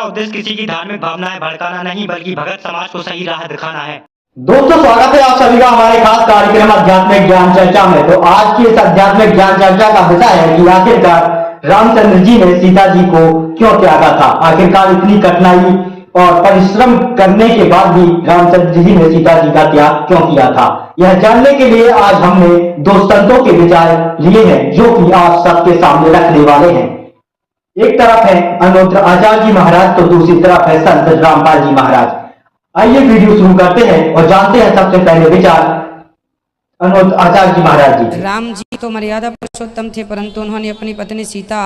उद्देश्य किसी की धार्मिक भावनाएं भड़काना नहीं बल्कि भगत समाज को सही राह दिखाना है। दोस्तों, स्वागत है आप सभी का हमारे खास कार्यक्रम आध्यात्मिक ज्ञान चर्चा में। तो आज की इस आध्यात्मिक ज्ञान चर्चा का विषय है कि आखिरकार रामचंद्र जी ने सीता जी को क्यों त्यागा था। आखिरकार इतनी कठिनाई और परिश्रम करने के बाद भी रामचंद्र जी ने सीता जी का त्याग क्यों किया था, यह जानने के लिए आज हमने दो संतों के विचार लिए हैं जो कि आप सबके सामने रखने वाले हैं। एक तरफ है अनुरुद्ध आचार्य जी महाराज तो दूसरी तरफ है संत रामपाल जी महाराज। आइए वीडियो शुरू करते हैं और जानते हैं सबसे पहले विचार अनुरुद्ध आचार्य जी महाराज जी। राम जी तो मर्यादा पुरुषोत्तम थे, परंतु उन्होंने अपनी पत्नी सीता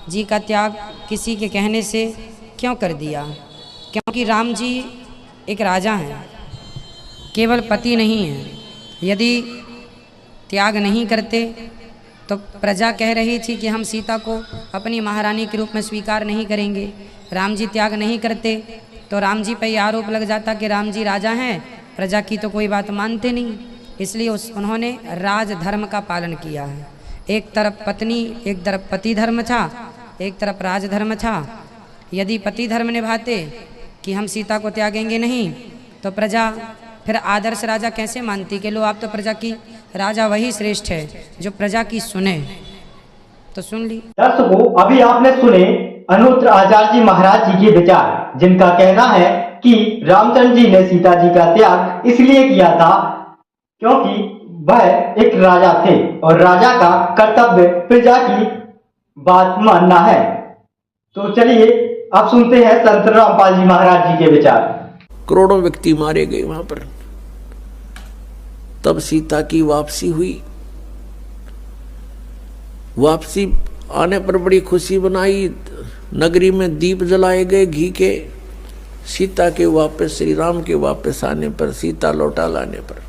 जी का त्याग किसी के कहने से क्यों कर दिया? क्योंकि राम जी एक राजा हैं, केवल पति नहीं हैं। यदि त्याग नहीं करते तो प्रजा कह रही थी कि हम सीता को अपनी महारानी के रूप में स्वीकार नहीं करेंगे। राम जी त्याग नहीं करते तो राम जी पर यह आरोप लग जाता कि राम जी राजा हैं, प्रजा की तो कोई बात मानते नहीं। इसलिए उन्होंने राजधर्म का पालन किया है। एक तरफ पत्नी, एक तरफ पति धर्म था, एक तरफ राजधर्म था। यदि पति धर्म निभाते कि हम सीता को त्यागेंगे नहीं तो प्रजा फिर आदर्श राजा कैसे मानती कि लो आप तो प्रजा की राजा वही श्रेष्ठ है जो प्रजा की सुने। तो सुन ली दर्शकों, अभी आपने सुने अनुरुद्ध आचार्य जी महाराज जी के विचार, जिनका कहना है कि रामचंद्र जी ने सीता जी का त्याग इसलिए किया था क्योंकि वह एक राजा थे और राजा का कर्तव्य प्रजा की बात मानना है। तो चलिए अब सुनते हैं संत रामपाल जी महाराज जी के विचार। करोड़ों व्यक्ति मारे गए वहां पर। तब सीता की वापसी हुई। वापसी आने पर बड़ी खुशी बनाई, नगरी में दीप जलाए गए घी के। सीता के वापस, श्री राम के वापस आने पर, सीता लौटा लाने पर,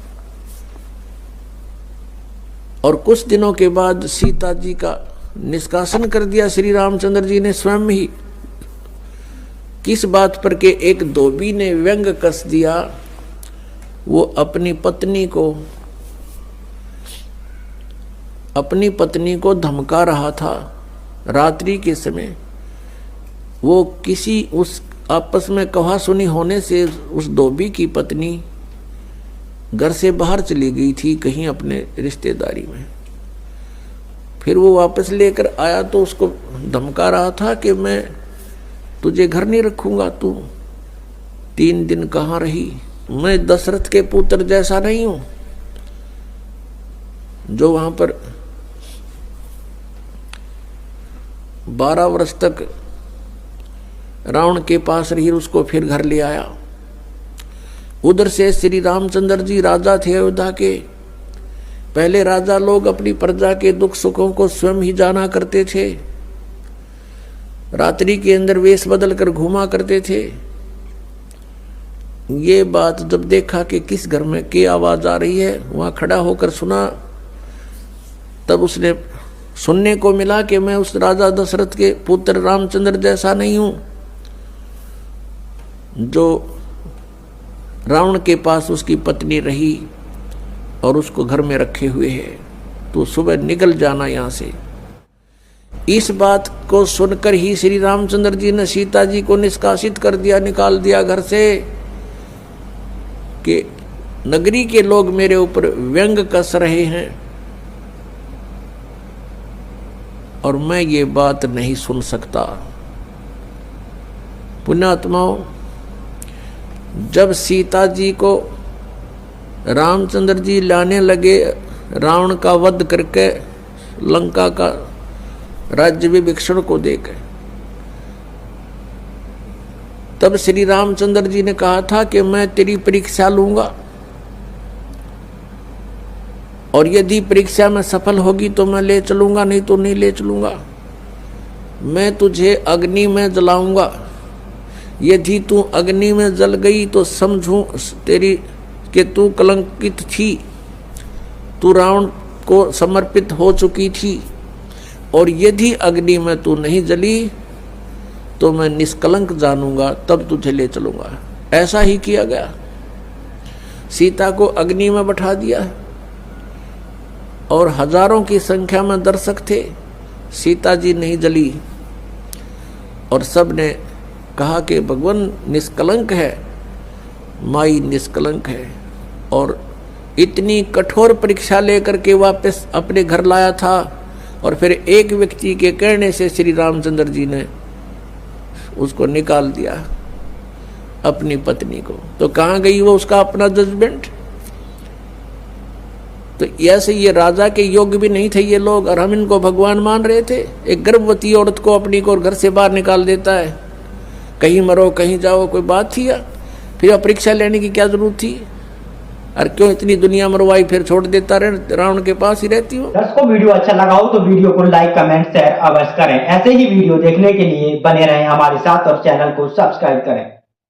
और कुछ दिनों के बाद सीता जी का निष्कासन कर दिया श्री रामचंद्र जी ने स्वयं ही। किस बात पर के एक धोबी ने व्यंग कस दिया। वो अपनी पत्नी को धमका रहा था रात्रि के समय। वो किसी उस आपस में कहा सुनी होने से उस धोबी की पत्नी घर से बाहर चली गई थी कहीं अपने रिश्तेदारी में। फिर वो वापस लेकर आया तो उसको धमका रहा था कि मैं तुझे घर नहीं रखूंगा, तू 3 दिन कहाँ रही? मैं दशरथ के पुत्र जैसा नहीं हूं जो वहां पर 12 वर्ष तक रावण के पास रही, उसको फिर घर ले आया। उधर से श्री रामचंद्र जी राजा थे अयोध्या के। पहले राजा लोग अपनी प्रजा के दुख सुखों को स्वयं ही जाना करते थे। रात्रि के अंदर वेश बदल कर घूमा करते थे। ये बात जब देखा कि किस घर में की आवाज आ रही है, वहां खड़ा होकर सुना, तब उसने सुनने को मिला कि मैं उस राजा दशरथ के पुत्र रामचंद्र जैसा नहीं हूं जो रावण के पास उसकी पत्नी रही और उसको घर में रखे हुए है। तो सुबह निकल जाना यहां से। इस बात को सुनकर ही श्री रामचंद्र जी ने सीता जी को निष्कासित कर दिया, निकाल दिया घर से कि नगरी के लोग मेरे ऊपर व्यंग कस रहे हैं और मैं ये बात नहीं सुन सकता। पुण्यात्माओं, जब सीता जी को रामचंद्र जी लाने लगे, रावण का वध करके लंका का राज्य विभीषण को देकर, तब श्री रामचंद्र जी ने कहा था कि मैं तेरी परीक्षा लूंगा और यदि परीक्षा में सफल होगी तो मैं ले चलूंगा, नहीं तो नहीं ले चलूंगा। मैं तुझे अग्नि में जलाऊंगा, यदि तू अग्नि में जल गई तो समझूं तेरी कि तू कलंकित थी, तू रावण को समर्पित हो चुकी थी, और यदि अग्नि में तू नहीं जली तो मैं निष्कलंक जानूंगा, तब तुझे ले चलूंगा। ऐसा ही किया गया। सीता को अग्नि में बैठा दिया और हजारों की संख्या में दर्शक थे। सीता जी नहीं जली और सब ने कहा कि भगवान निष्कलंक है, माई निष्कलंक है, और इतनी कठोर परीक्षा लेकर के वापस अपने घर लाया था। और फिर एक व्यक्ति के कहने से श्री रामचंद्र जी ने उसको निकाल दिया, अपनी पत्नी को। तो कहाँ गई वो उसका अपना जजमेंट? तो ऐसे ये राजा के योग्य भी नहीं थे ये लोग, और हम इनको भगवान मान रहे थे। एक गर्भवती औरत को अपनी को घर से बाहर निकाल देता है, कहीं मरो कहीं जाओ, कोई बात थी? या फिर परीक्षा लेने की क्या जरूरत थी? और क्यों इतनी दुनिया मरवाई, फिर छोड़ देता रहे, रावण के पास ही रहती हो। दर्शकों, वीडियो अच्छा लगा हो तो वीडियो को लाइक कमेंट शेयर अवश्य करें। ऐसे ही वीडियो देखने के लिए बने रहें हमारे साथ और चैनल को सब्सक्राइब करें।